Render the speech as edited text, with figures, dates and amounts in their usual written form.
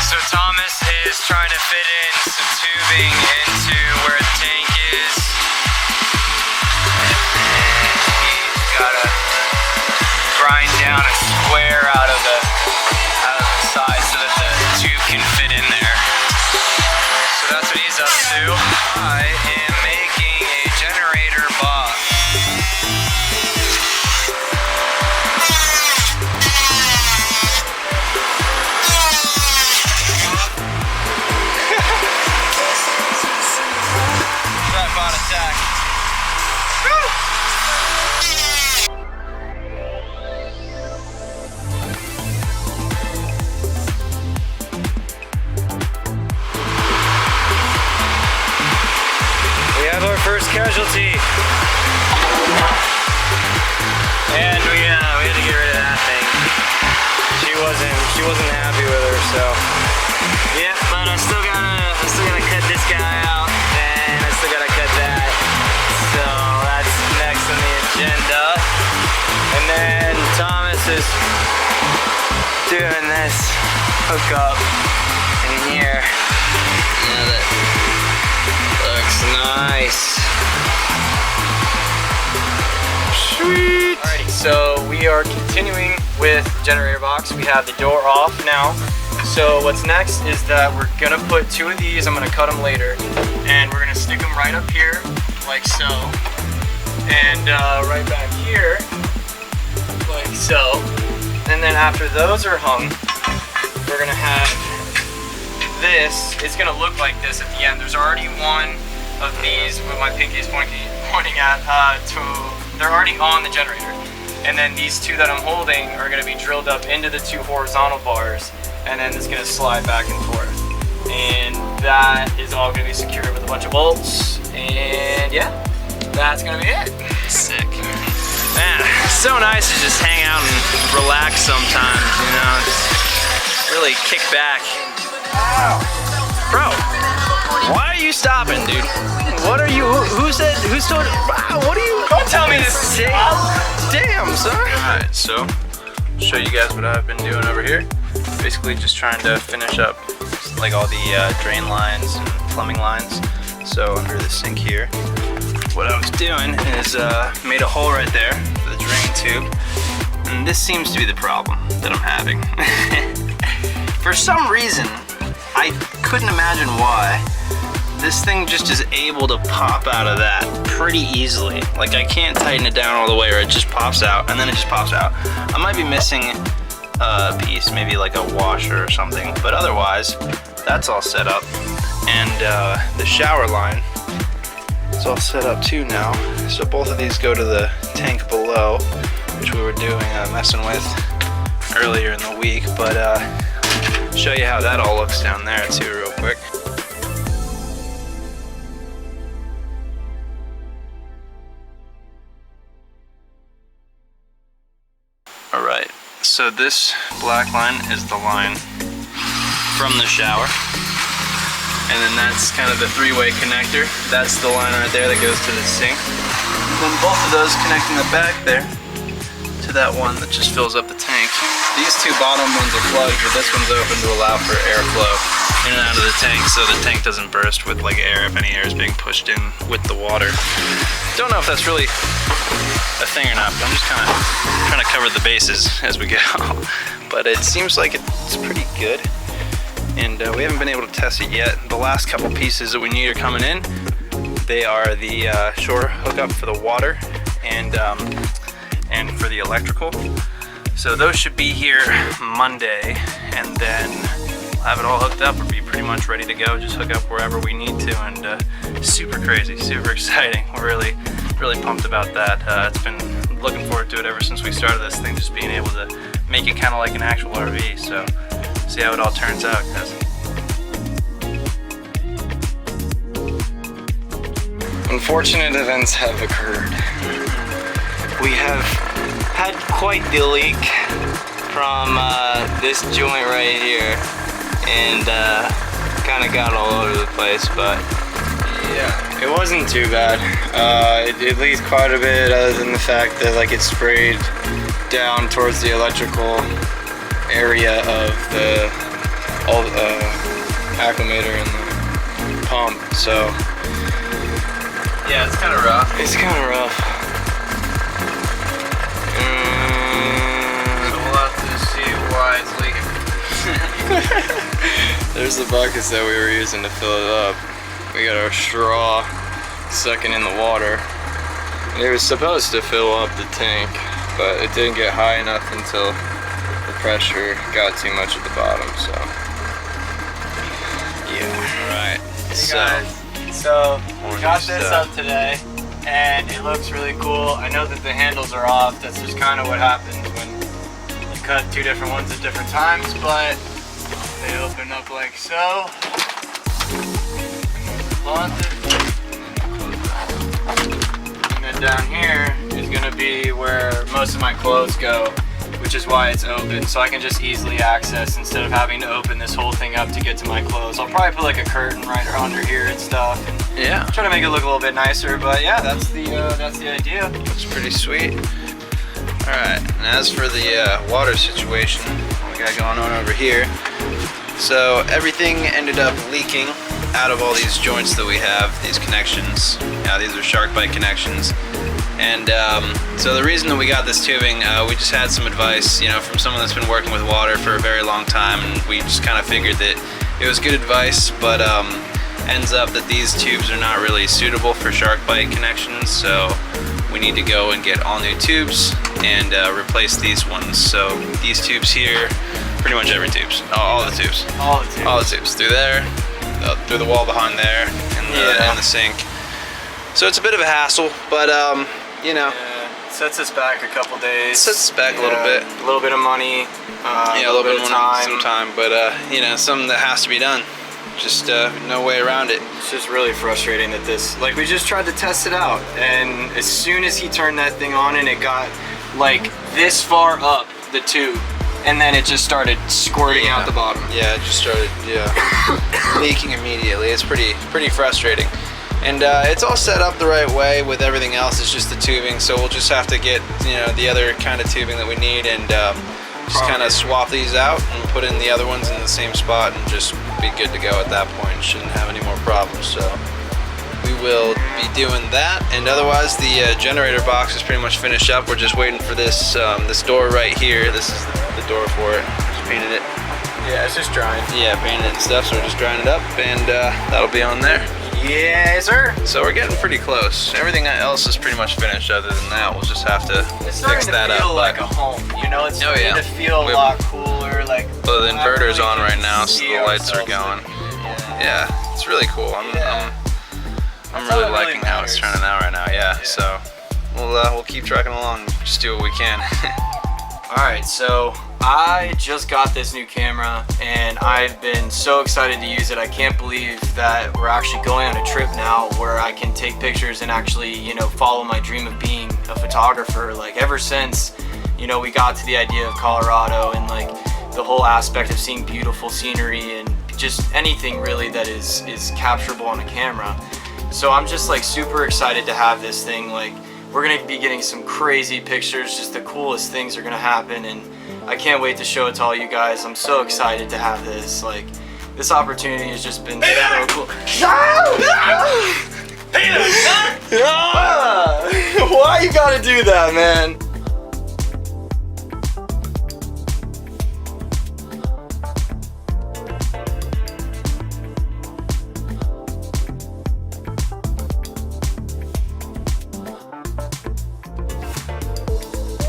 So Thomas is trying to fit in some tubing into where the tank is. And he's gotta grind down a square out of the side so that the tube can fit in there. So that's what he's up to. I am making a generator box. Tripod attack. Woo! First casualty, and we had to get rid of that thing. She wasn't happy with her, so yeah. But I still gotta cut this guy out, and I still gotta cut that. So that's next on the agenda. And then Thomas is doing this hookup in here. Now that looks nice. Sweet. Alrighty, so we are continuing with generator box. We have the door off now. So what's next is that we're gonna put two of these. I'm gonna cut them later, and we're gonna stick them right up here, like so, and right back here, like so. And then after those are hung, we're gonna have this. It's gonna look like this at the end. There's already one of these with my pinky is pointing at, they're already on the generator. And then these two that I'm holding are gonna be drilled up into the two horizontal bars, and then it's gonna slide back and forth. And that is all gonna be secured with a bunch of bolts. And yeah, that's gonna be it. Sick. Man, it's so nice to just hang out and relax sometimes, you know, just really kick back. Wow. Bro, why are you stopping, dude? What are you, who told, wow, what are you? Don't tell me this is damn, son. Alright, so, show you guys what I've been doing over here. Basically just trying to finish up like all the drain lines and plumbing lines. So under the sink here, what I was doing is made a hole right there for the drain tube. And this seems to be the problem that I'm having. For some reason, I couldn't imagine why. This thing just is able to pop out of that pretty easily. Like I can't tighten it down all the way or it just pops out and then it just pops out. I might be missing a piece, maybe like a washer or something, but otherwise that's all set up. And the shower line is all set up too now. So both of these go to the tank below, which we were doing messing with earlier in the week, but show you how that all looks down there too real quick. Alright, so this black line is the line from the shower. And then that's kind of the three-way connector. That's the line right there that goes to the sink. And then both of those connect in the back there to that one that just fills up the tank. These two bottom ones are plugged, but this one's open to allow for airflow in and out of the tank so the tank doesn't burst with like air if any air is being pushed in with the water. Don't know if that's really a thing or not, but I'm just kind of trying to cover the bases as we go. But it seems like it's pretty good, and we haven't been able to test it yet. The last couple pieces that we need are coming in. They are the shore hookup for the water and for the electrical. So those should be here Monday, and then we'll have it all hooked up. We'll be pretty much ready to go. Just hook up wherever we need to, and super crazy, super exciting. We're really pumped about that. It's been looking forward to it ever since we started this thing, just being able to make it kind of like an actual RV. So see how it all turns out, guys. Unfortunate events have occurred. We have had quite the leak from this joint right here, and kind of got all over the place, but yeah, it wasn't too bad. It leaked quite a bit, other than the fact that like it sprayed down towards the electrical area of the acclimator in the pump, so yeah, it's kind of rough. It's kind of rough. So we'll have to see why it's leaking. There's the buckets that we were using to fill it up. We got our straw sucking in the water. And it was supposed to fill up the tank, but it didn't get high enough until the pressure got too much at the bottom, so. Yeah. Alright. Hey guys, so we got this up today and it looks really cool. I know that the handles are off. That's just kind of what happens when you cut two different ones at different times, but they open up like so. And then down here is going to be where most of my clothes go, which is why it's open, so I can just easily access instead of having to open this whole thing up to get to my clothes. I'll probably put like a curtain right under here and stuff, and yeah, try to make it look a little bit nicer. But yeah, that's the idea. It's pretty sweet. All right, and as for the water situation, we got going on over here. So everything ended up leaking out of all these joints that we have, these connections. These are shark bite connections. And so the reason that we got this tubing, we just had some advice, you know, from someone that's been working with water for a very long time, and we just kind of figured that it was good advice, but ends up that these tubes are not really suitable for shark bite connections, so we need to go and get all new tubes and replace these ones. So these tubes here, pretty much every tubes, all the tubes. All the tubes. All the tubes, through there, through the wall behind there, and the sink. So it's a bit of a hassle, but you know, it sets us back a couple days. Sets us back a little bit. A little bit of money. Yeah, a little bit of time. Some time, but you know, something that has to be done. Just no way around it. It's just really frustrating that this, like, we just tried to test it out, and as soon as he turned that thing on and it got like this far up the tube, and then it just started squirting out the bottom. Yeah, it just started leaking immediately. It's pretty frustrating. And it's all set up the right way with everything else. It's just the tubing, so we'll just have to get, you know, the other kind of tubing that we need, and just kind of swap these out and put in the other ones in the same spot, and just be good to go at that point. Shouldn't have any more problems. So we will be doing that, and otherwise the generator box is pretty much finished up. We're just waiting for this this door right here. This is the door for it. Just painted it. Yeah, it's just drying. Yeah, painted it and stuff, so we're just drying it up, and that'll be on there. Yes, sir. So we're getting pretty close. Everything else is pretty much finished. Other than that, we'll just have to fix that up. It's starting to feel like a home, you know. It's starting to feel a lot cooler. Like, well, the inverter's on right now, so the lights are going. Yeah, it's really cool. I'm really liking how it's turning out right now. Yeah. So we'll keep trucking along. Just do what we can. All right, so I just got this new camera and I've been so excited to use it. I can't believe that we're actually going on a trip now where I can take pictures and actually, you know, follow my dream of being a photographer. Like, ever since, you know, we got to the idea of Colorado and like the whole aspect of seeing beautiful scenery and just anything really that is capturable on a camera. So I'm just like super excited to have this thing. Like, we're gonna be getting some crazy pictures, just the coolest things are gonna happen, and I can't wait to show it to all you guys. I'm so excited to have this. Like, this opportunity has just been so cool. Why you gotta do that, man?